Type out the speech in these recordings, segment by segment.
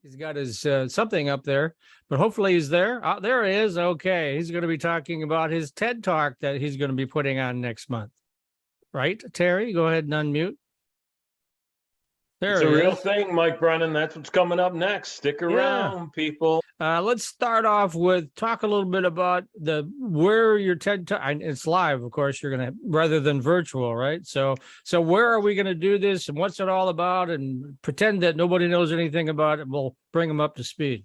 He's got his something up there, but hopefully he's there. There he is. Okay. He's going to be talking about his TED Talk that he's going to be putting on next month. Right, Terry? Go ahead and unmute. It's a real thing, Mike Brennan. That's what's coming up next. Stick around, people. Let's start off with talk a little bit about where your TED Talk. It's live, of course. You're gonna rather than virtual, right? So where are we gonna do this, and what's it all about? And pretend that nobody knows anything about it. We'll bring them up to speed.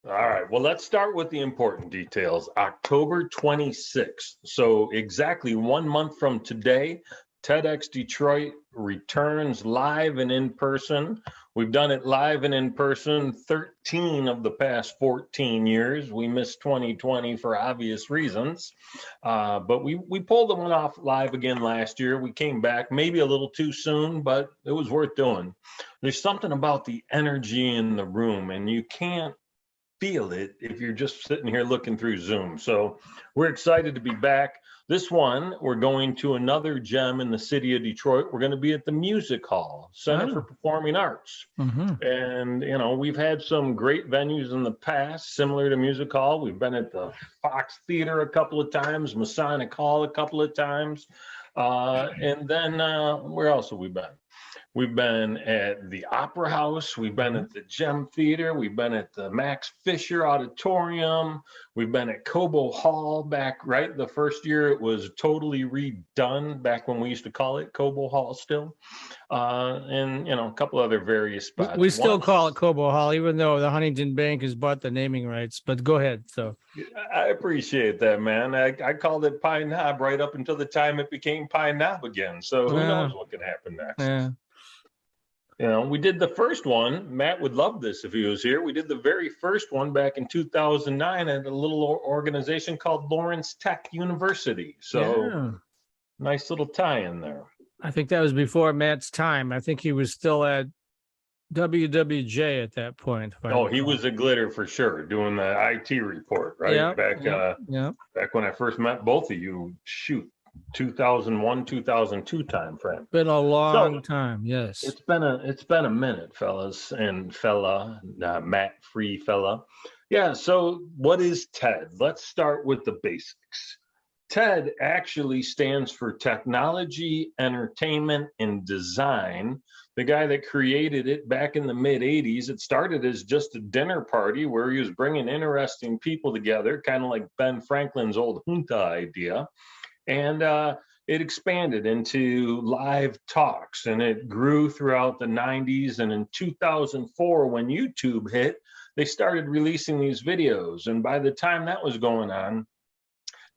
All right. Well, let's start with the important details. October 26th. So exactly 1 month from today, TEDxDetroit returns live and in person. We've done it live and in person 13 of the past 14 years. We missed 2020 for obvious reasons, but we pulled the one off live again last year. We came back maybe a little too soon, but it was worth doing. There's something about the energy in the room, and you can't feel it if you're just sitting here looking through Zoom. So we're excited to be back. This one, we're going to another gem in the city of Detroit. We're going to be at the Music Hall, Center for Performing Arts. And, you know, we've had some great venues in the past, similar to Music Hall. We've been at the Fox Theater a couple of times, Masonic Hall a couple of times. And then where else have we been? We've been at the Opera House. We've been at the Gem Theater. We've been at the Max Fisher Auditorium. We've been at Cobo Hall back, right? The first year it was totally redone back when we used to call it Cobo Hall still. And, you know, a couple other various spots. We still call it Cobo Hall, even though the Huntington Bank has bought the naming rights, but go ahead. So I appreciate that, man. I called it Pine Knob right up until the time it became Pine Knob again. So who knows what can happen next. Yeah. You know, we did the first one. Matt would love this if he was here. We did the very first one back in 2009 at a little organization called Lawrence Tech University. So nice little tie-in there. I think that was before Matt's time. I think he was still at WWJ at that point. Oh, he was a glitter for sure, doing the IT report, right? Back when I first met both of you, 2001, 2002 time frame. Been a long time, yes. It's been a minute, fellas and Matt Free fella. Yeah, so what is TED? Let's start with the basics. TED actually stands for Technology, Entertainment, and Design. The guy that created it back in the mid-'80s, it started as just a dinner party where he was bringing interesting people together, kind of like Ben Franklin's old junta idea. And it expanded into live talks, and it grew throughout the 90s. And in 2004, when YouTube hit, they started releasing these videos. And by the time that was going on,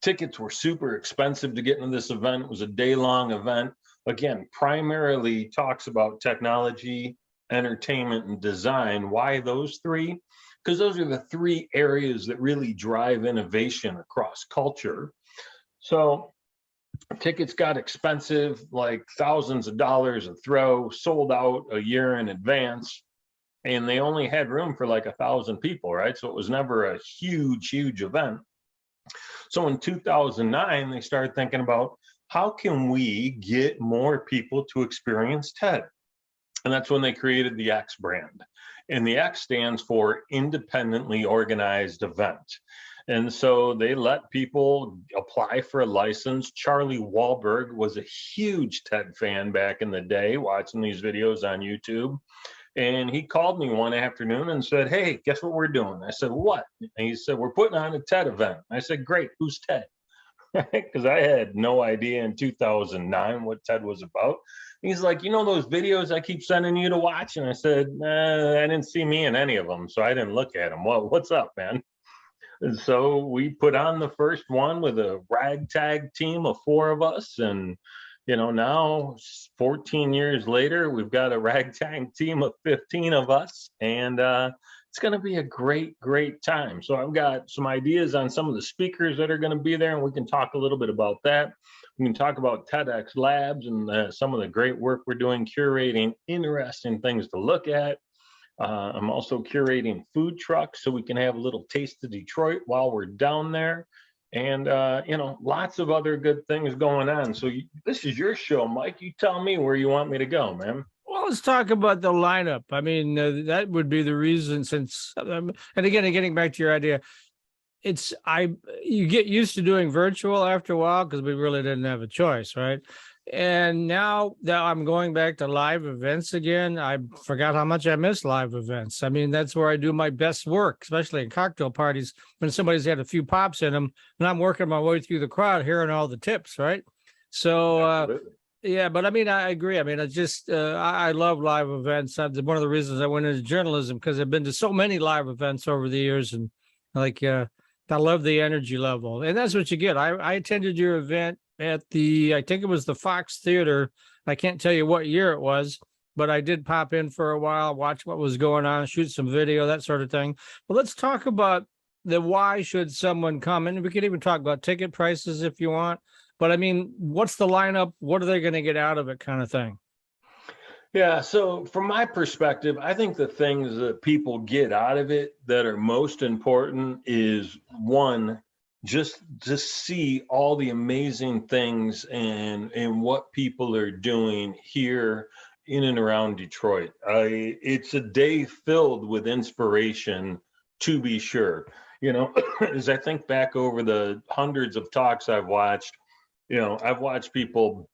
tickets were super expensive to get into this event. It was a day-long event. Again, primarily talks about technology, entertainment, and design. Why those three? Because those are the three areas that really drive innovation across culture. So tickets got expensive, like thousands of dollars a throw, sold out a year in advance, and they only had room for like 1,000 people, right? So it was never a huge event. So in 2009, they started thinking about how can we get more people to experience TED? And that's when they created the X brand. And the X stands for Independently Organized Event. And so they let people apply for a license. Charlie Wahlberg was a huge TED fan back in the day, watching these videos on YouTube. And he called me one afternoon and said, "Hey, guess what we're doing?" I said, "What?" And he said, "We're putting on a TED event." I said, "Great, who's TED?" Because I had no idea in 2009 what TED was about. He's like, "You know those videos I keep sending you to watch?" And I said, "I didn't see me in any of them, so I didn't look at them." "Well, what's up, man?" And so we put on the first one with a ragtag team of 4 of us. And, you know, now 14 years later, we've got a ragtag team of 15 of us. And it's going to be a great time. So I've got some ideas on some of the speakers that are going to be there, and we can talk a little bit about that. We can talk about TEDx Labs and some of the great work we're doing, curating interesting things to look at. I'm also curating food trucks so we can have a little taste of Detroit while we're down there. And, you know, lots of other good things going on. So this is your show, Mike. You tell me where you want me to go, man. Well, let's talk about the lineup. I mean, that would be the reason since, and again, getting back to your idea, you get used to doing virtual after a while because we really didn't have a choice, right? And now that I'm going back to live events again, I forgot how much I miss live events. I mean, that's where I do my best work, especially in cocktail parties when somebody's had a few pops in them and I'm working my way through the crowd hearing all the tips, right? So, yeah, but I mean, I agree. I mean, I love live events. That's one of the reasons I went into journalism, because I've been to so many live events over the years, and like, I love the energy level, and that's what you get. I attended your event at I think it was the Fox Theater. I can't tell you what year it was, but I did pop in for a while, watch what was going on, shoot some video, that sort of thing. But let's talk about the why should someone come, and we could even talk about ticket prices if you want. But I mean, what's the lineup? What are they going to get out of it, kind of thing? Yeah, so from my perspective, I think the things that people get out of it that are most important is, one, just see all the amazing things and what people are doing here in and around Detroit. It's a day filled with inspiration, to be sure. You know, as I think back over the hundreds of talks I've watched, I've watched people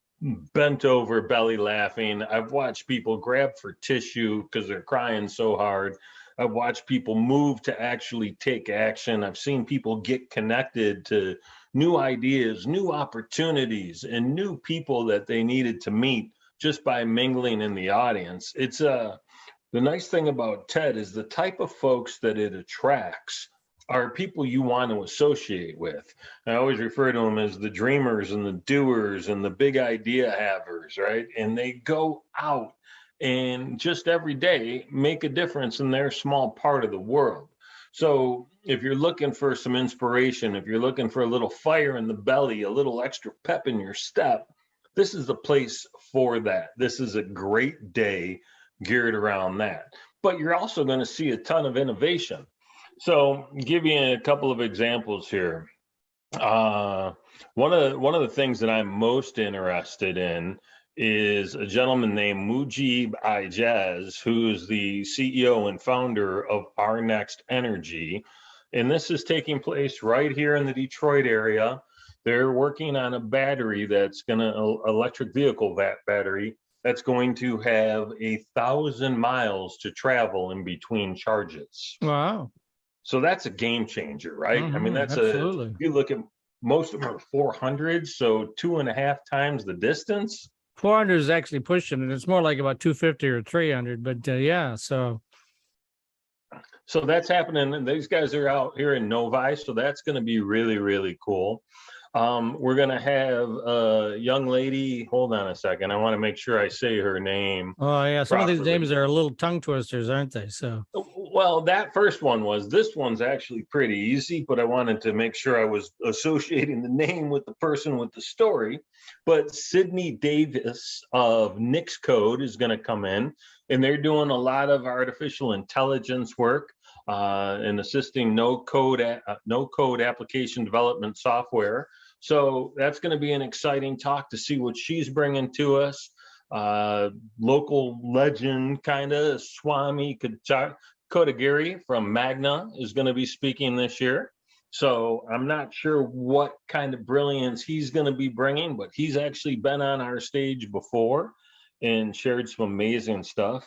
bent over, belly laughing. I've watched people grab for tissue because they're crying so hard. I've watched people move to actually take action. I've seen people get connected to new ideas, new opportunities, and new people that they needed to meet just by mingling in the audience. The nice thing about TED is the type of folks that it attracts are people you want to associate with. I always refer to them as the dreamers and the doers and the big idea havers, right? And they go out and just every day make a difference in their small part of the world. So if you're looking for some inspiration, if you're looking for a little fire in the belly, a little extra pep in your step, this is the place for that. This is a great day geared around that. But you're also going to see a ton of innovation. So, give you a couple of examples here. One of the things that I'm most interested in is a gentleman named Mujib Ijaz, who's the CEO and founder of Our Next Energy, and this is taking place right here in the Detroit area. They're working on a battery that's going to electric vehicle battery that's going to have 1,000 miles to travel in between charges. Wow. So that's a game changer, right? I mean, absolutely. you look at most of them are 400, so 2.5 times the distance. 400 is actually pushing it. It's more like about 250 or 300, but yeah, so that's happening. And these guys are out here in Novi, so that's going to be really, really cool. We're going to have a young lady. Hold on a second. I want to make sure I say her name. Oh, yeah. Some properly. of these names are a little tongue twisters, aren't they? So, well, that first one was. This one's actually pretty easy, but I wanted to make sure I was associating the name with the person with the story. But Sydney Davis of Nix Code is going to come in, and they're doing a lot of artificial intelligence work and assisting no code application development software. So that's going to be an exciting talk to see what she's bringing to us. Local legend, kind of, Swami Kodagiri from Magna is going to be speaking this year. So I'm not sure what kind of brilliance he's going to be bringing, but he's actually been on our stage before and shared some amazing stuff.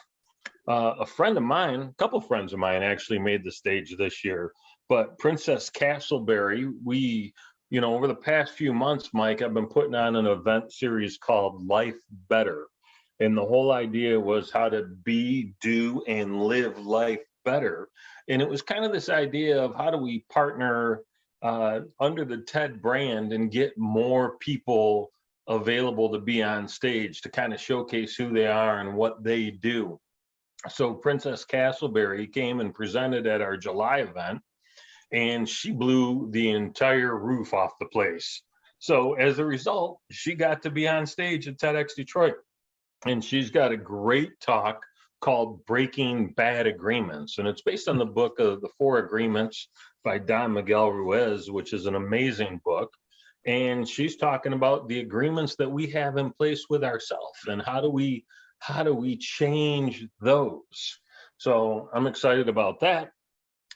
A couple friends of mine actually made the stage this year, but Princess Castleberry, over the past few months, Mike, I've been putting on an event series called Life Better. And the whole idea was how to be, do, and live life better. And it was kind of this idea of how do we partner under the TED brand and get more people available to be on stage to kind of showcase who they are and what they do. So Princess Castleberry came and presented at our July event, and she blew the entire roof off the place. So as a result, she got to be on stage at TEDxDetroit. And she's got a great talk called Breaking Bad Agreements. And it's based on the book of The Four Agreements by Don Miguel Ruiz, which is an amazing book. And she's talking about the agreements that we have in place with ourselves and how do we how do we change those? So I'm excited about that.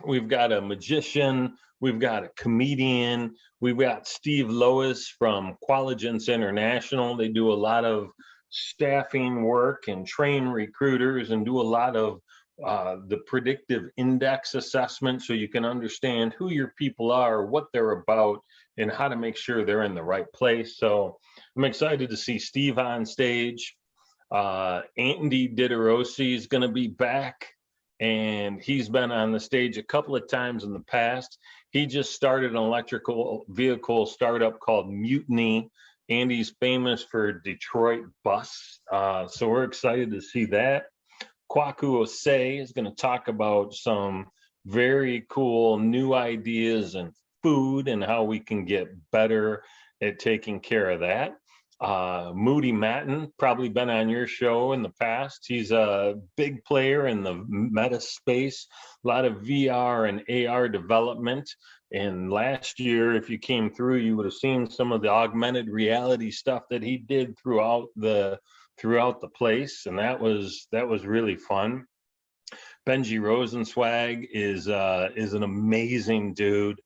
We've got a magician, we've got a comedian, we've got Steve Lois from Qualigence International. They do a lot of staffing work and train recruiters and do a lot of the predictive index assessment so you can understand who your people are, what they're about, and how to make sure they're in the right place. So I'm excited to see Steve on stage. Andy Didorosi is going to be back, and he's been on the stage a couple of times in the past. He just started an electrical vehicle startup called Mutiny. Andy's famous for Detroit bus, so we're excited to see that. Kwaku Osei is going to talk about some very cool new ideas and food and how we can get better at taking care of that. Moody Matten, probably been on your show in the past. He's a big player in the meta space, a lot of VR and AR development. And last year, if you came through, you would have seen some of the augmented reality stuff that he did throughout the place, and that was really fun. Benji Rosenzweig is an amazing dude.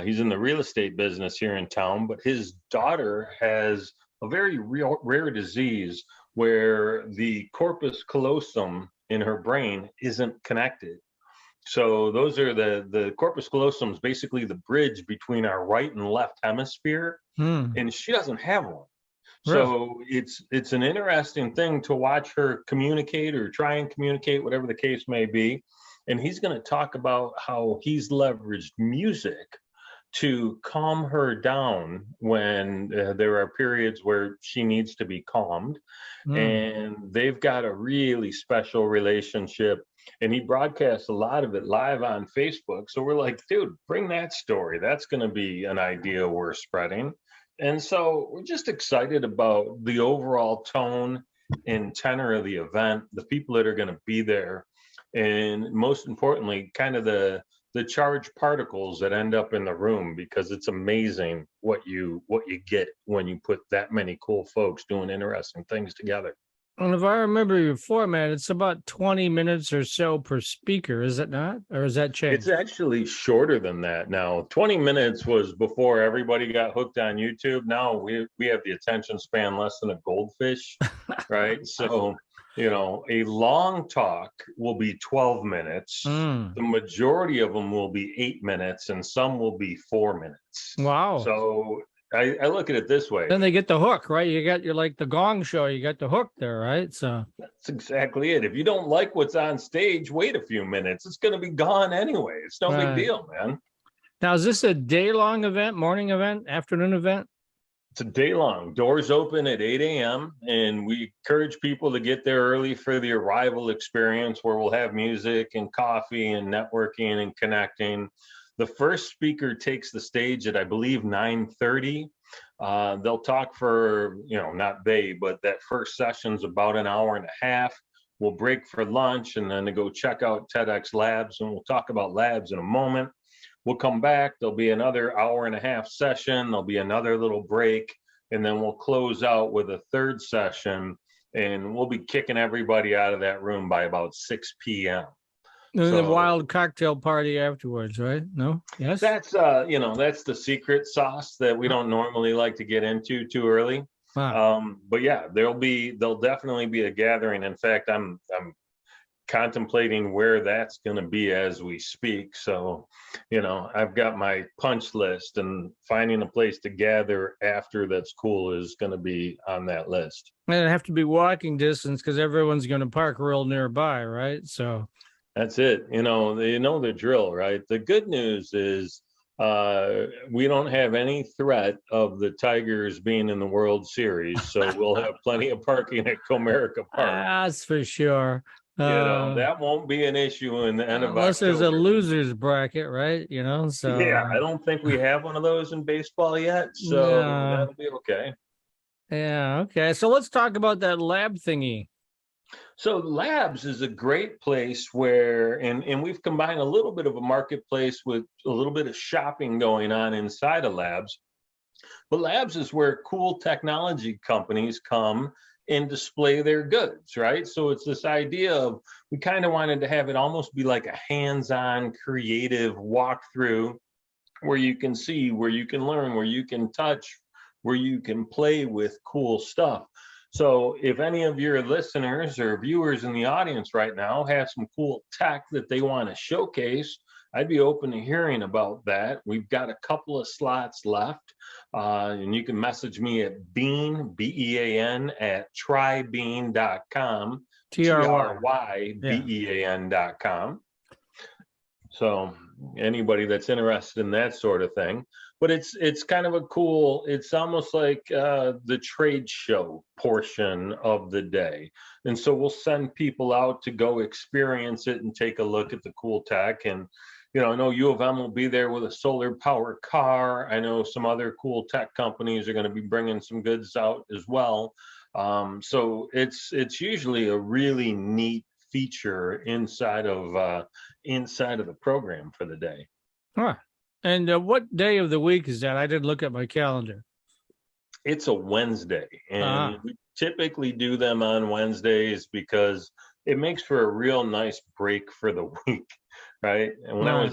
He's in the real estate business here in town, but his daughter has a very rare disease where the corpus callosum in her brain isn't connected. So those are the corpus callosum is basically the bridge between our right and left hemisphere, and she doesn't have one. So it's an interesting thing to watch her communicate or try and communicate, whatever the case may be. And he's going to talk about how he's leveraged music to calm her down when there are periods where she needs to be calmed. And they've got a really special relationship. And he broadcasts a lot of it live on Facebook. So we're like, dude, bring that story. That's going to be an idea we're spreading. And so we're just excited about the overall tone and tenor of the event, the people that are going to be there, and most importantly, kind of the charged particles that end up in the room, because it's amazing what you get when you put that many cool folks doing interesting things together. And if I remember your format, it's about 20 minutes or so per speaker, is it not? Or is that changed? It's actually shorter than that now. 20 minutes was before everybody got hooked on YouTube. Now we have the attention span less than a goldfish, right? So, a long talk will be 12 minutes. The majority of them will be 8 minutes, and some will be 4 minutes. Wow. So I look at it this way. Then they get the hook, right? You're like the Gong Show. You got the hook there, right? So that's exactly it. If you don't like what's on stage, wait a few minutes. It's going to be gone anyway. It's no big deal, man. Now, is this a day-long event, morning event, afternoon event? It's a day long. Doors open at 8 a.m. and we encourage people to get there early for the arrival experience, where we'll have music and coffee and networking and connecting. The first speaker takes the stage at, I believe, 9:30. They'll talk for, not they, but that first session's about an hour and a half. We'll break for lunch and then to go check out TEDx Labs, and we'll talk about labs in a moment. We'll come back. There'll be another hour and a half session. There'll be another little break, and then we'll close out with a third session, and we'll be kicking everybody out of that room by about 6 p.m. And the wild cocktail party afterwards, right? No? Yes? That's that's the secret sauce that we don't normally like to get into too early. Wow. But yeah, there'll definitely be a gathering. In fact, I'm contemplating where that's going to be as we speak. So, I've got my punch list, and finding a place to gather after that's cool is going to be on that list. And it'd have to be walking distance because everyone's going to park real nearby, right? So that's it. The drill, right? The good news is we don't have any threat of the Tigers being in the World Series, so we'll have plenty of parking at Comerica Park. That's for sure. That won't be an issue in the end of unless October. There's a loser's bracket, right? So yeah, I don't think we have one of those in baseball yet, so that'll be okay. Yeah, okay. So let's talk about that lab thingy. So Labs is a great place where, and we've combined a little bit of a marketplace with a little bit of shopping going on inside of Labs. But Labs is where cool technology companies come and display their goods, right? So it's this idea of, we kind of wanted to have it almost be like a hands-on creative walkthrough, where you can see, where you can learn, where you can touch, where you can play with cool stuff. So if any of your listeners or viewers in the audience right now have some cool tech that they want to showcase, I'd be open to hearing about that. We've got a couple of slots left, and you can message me at Bean, B-E-A-N, at trybean.com, TRYBEAN.com. So anybody that's interested in that sort of thing. But it's kind of a cool, it's almost like the trade show portion of the day. And so we'll send people out to go experience it and take a look at the cool tech. And, you know, I know U of M will be there with a solar power car. I know some other cool tech companies are going to be bringing some goods out as well. So it's usually a really neat feature inside of the program for the day. Huh. And what day of the week is that? I didn't look at my calendar. It's a Wednesday, and we typically do them on Wednesdays because it makes for a real nice break for the week, right? And when I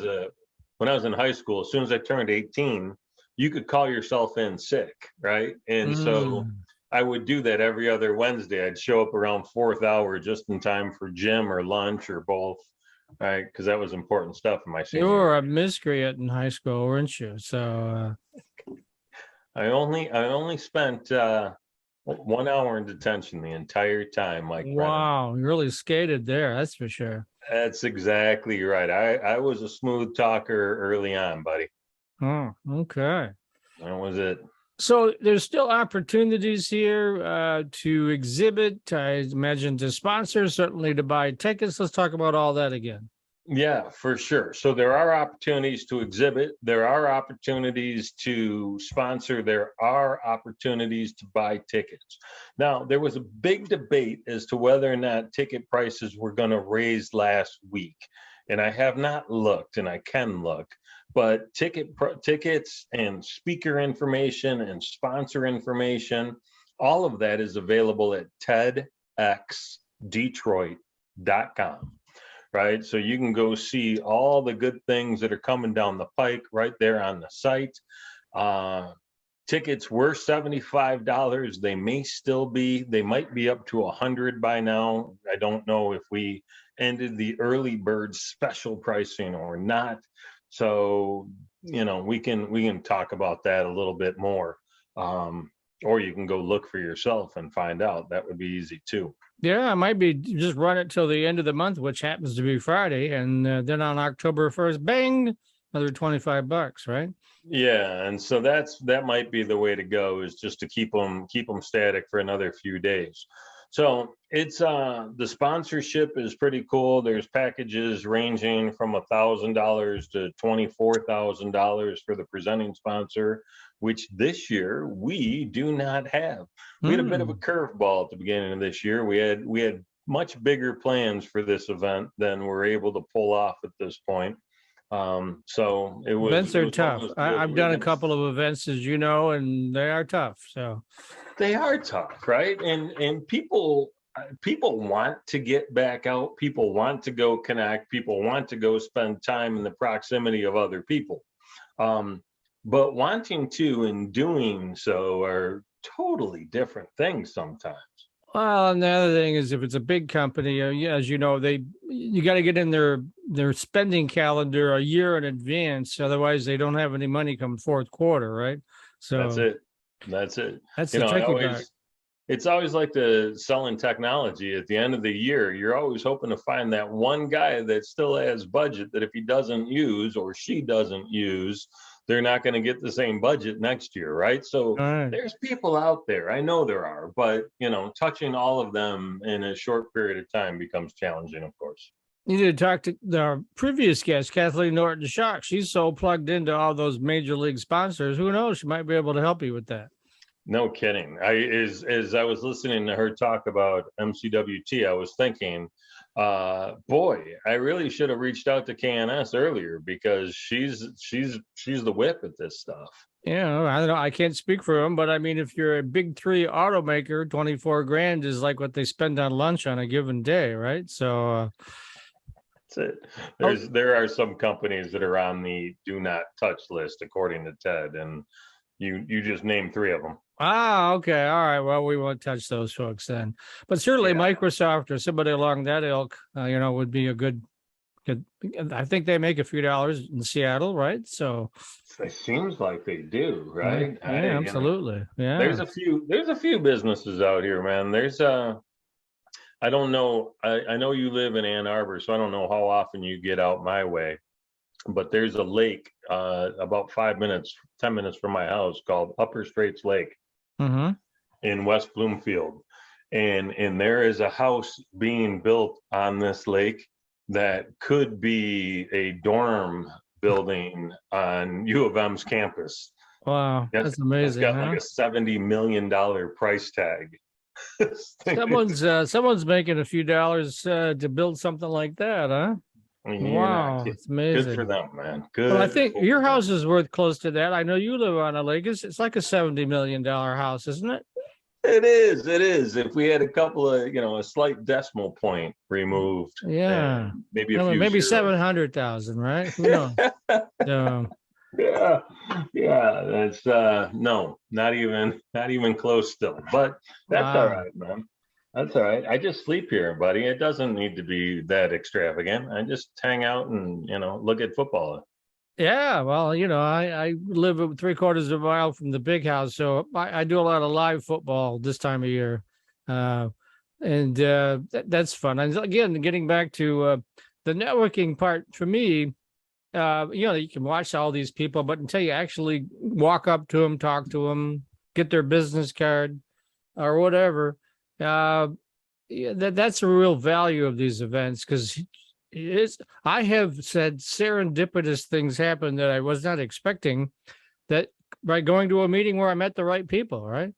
was in high school, as soon as I turned 18, you could call yourself in sick, right? And so I would do that every other Wednesday. I'd show up around 4th hour just in time for gym or lunch or both, right? Because that was important stuff in my senior You were year. a miscreant in high school, weren't you? So I only spent 1 hour in detention the entire time, Mike. wow, you really skated there, that's for sure. That's exactly right. I was a smooth talker early on, buddy. Oh, okay. That was it. So there's still opportunities here to exhibit, I imagine, to sponsor, certainly to buy tickets. Let's talk about all that again. Yeah, for sure. So there are opportunities to exhibit. There are opportunities to sponsor. There are opportunities to buy tickets. Now, there was a big debate as to whether or not ticket prices were going to raise last week. And I have not looked, and I can look. But tickets and speaker information and sponsor information, all of that is available at TEDxDetroit.com. Right? So you can go see all the good things that are coming down the pike right there on the site. Tickets were $75. They might be up to $100 by now. I don't know if we ended the early bird special pricing or not. So, you know, we can talk about that a little bit more. Or you can go look for yourself and find out. That would be easy too. Yeah, I might be just run it till the end of the month, which happens to be Friday, and then on October 1st, bang, another $25, right? Yeah, and so that might be the way to go, is just to keep them static for another few days. So it's the sponsorship is pretty cool. There's packages ranging from $1,000 to $24,000 for the presenting sponsor, which this year we do not have. We had a bit of a curveball at the beginning of this year. We had much bigger plans for this event than we're able to pull off at this point. So it was. Events are tough. I've done a gonna, couple of events, as you know, and they are tough. So they are tough, right? And people want to get back out. People want to go connect. People want to go spend time in the proximity of other people. But wanting to and doing so are totally different things sometimes. well, and the other thing is, if it's a big company, as you know, you got to get in their spending calendar a year in advance. Otherwise, they don't have any money come fourth quarter, right? So That's it. That's the tricky part. It's always like the selling technology. At the end of the year, you're always hoping to find that one guy that still has budget that if he doesn't use or she doesn't use, they're not going to get the same budget next year, right? So there's people out there. I know there are, but you know, touching all of them in a short period of time becomes challenging, of course. You need to talk to our previous guest, Kathleen Norton-Shock. She's so plugged into all those major league sponsors. Who knows? She might be able to help you with that. No kidding. As I was listening to her talk about MCWT, I was thinking, boy, I really should have reached out to KNS earlier, because she's the whip at this stuff. I don't know. I can't speak for them, but I mean, if you're a big three automaker, 24 grand is like what they spend on lunch on a given day, right? So, That's it. oh, There are some companies that are on the do not touch list according to Ted, and you just named three of them. okay. All right. Well, we won't touch those folks then, but certainly Yeah, Microsoft or somebody along that ilk, would be a good. I think they make a few dollars in Seattle, right? So, it seems like they do, yeah, right? yeah, absolutely. Yeah. There's a few businesses out here, man. I don't know. I know you live in Ann Arbor, so I don't know how often you get out my way. But there's a lake about 5 minutes, 10 minutes from my house called Upper Straits Lake Mm-hmm. in West Bloomfield, and there is a house being built on this lake that could be a dorm building on U of M's campus. Wow, That's that's that's amazing, got like huh? a $70 million price tag. Someone's making a few dollars to build something like that, huh? You're not Wow, kidding. it's Good for amazing. them, man. Well, I Good think for your house them. is worth close to that. I know you live on a lake. It's like a $70 million house, isn't it? It is. It is. If we had a couple of, a slight decimal point removed Yeah. and maybe a I mean, few maybe zeros. 700,000, right? Who knows? So, Yeah, yeah, that's no, not even close still. But that's all wow. right, man. That's all right. I just sleep here, buddy. It doesn't need to be that extravagant. I just hang out and, look at football. Yeah, well, I live 3/4 of a mile from the big house, so I do a lot of live football this time of year, uh, and that's fun. And again, getting back to the networking part for me, you can watch all these people, but until you actually walk up to them, talk to them, get their business card or whatever, uh, yeah, that's the real value of these events because it's. I have said serendipitous things happen that I was not expecting. That by going to a meeting where I met the right people, right?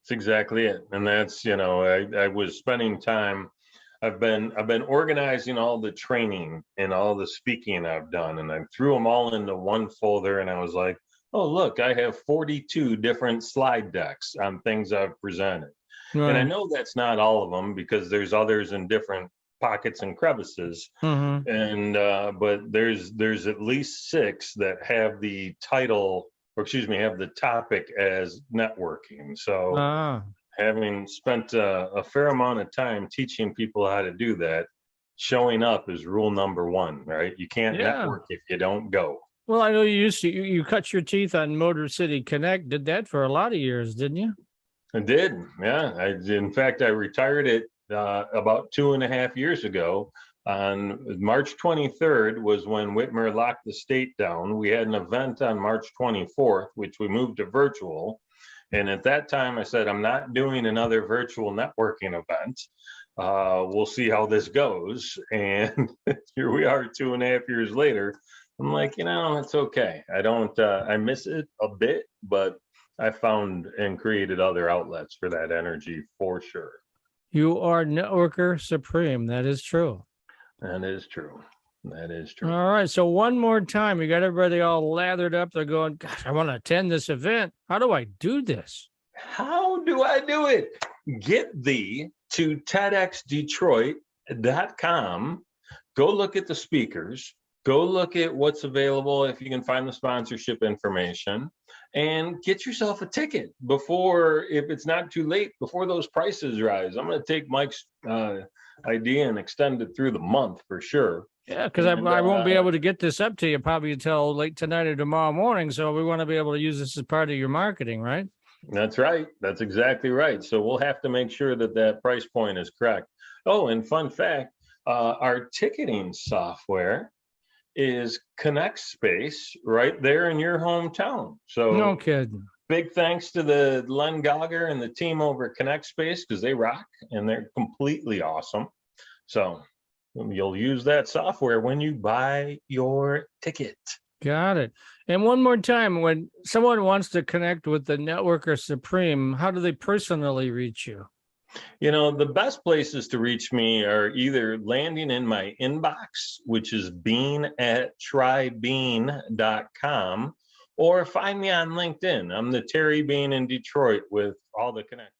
That's exactly it. And that's, I was spending time. I've been organizing all the training and all the speaking I've done, and I threw them all into one folder. And I was like, oh, look, I have 42 different slide decks on things I've presented. And I Right. know that's not all of them because there's others in different pockets and crevices. Mm-hmm. And but there's at least six that have the title, or excuse me, have the topic as networking. So Ah, having spent a fair amount of time teaching people how to do that, showing up is rule number one, right? You can't yeah. network if you don't go. Well, I know you used to. You cut your teeth on Motor City Connect. Did that for a lot of years, didn't you? I did, yeah. In fact, I retired it about 2.5 years ago. On March 23rd was when Whitmer locked the state down. We had an event on March 24th, which we moved to virtual. And at that time, I said, I'm not doing another virtual networking event. We'll see how this goes. And here we are 2.5 years later. I'm like, it's okay. I miss it a bit, but I found and created other outlets for that energy for sure. You are networker supreme. That is true. That is true. That is All true. right. So one more time, we got everybody all lathered up. They're going, gosh, I want to attend this event. How do I do this? How do I do it? Get thee to TEDxDetroit.com. Go look at the speakers. Go look at what's available if you can find the sponsorship information, and get yourself a ticket before, if it's not too late, before those prices rise. I'm going to take Mike's idea and extend it through the month for sure. Yeah, because And I won't be able to get this up to you probably until late tonight or tomorrow morning. So we want to be able to use this as part of your marketing, right? that's right. That's exactly right. So we'll have to make sure that that price point is correct. Oh, and fun fact, our ticketing software is Connect Space right there in your hometown. No So kidding. big thanks to the Len Gogger and the team over at Connect Space because they rock and they're completely awesome. So you'll use that software when you buy your ticket. Got it. And one more time, when someone wants to connect with the Networker Supreme, how do they personally reach you? The best places to reach me are either landing in my inbox, which is bean@trybean.com, or find me on LinkedIn. I'm the Terry Bean in Detroit with all the connections.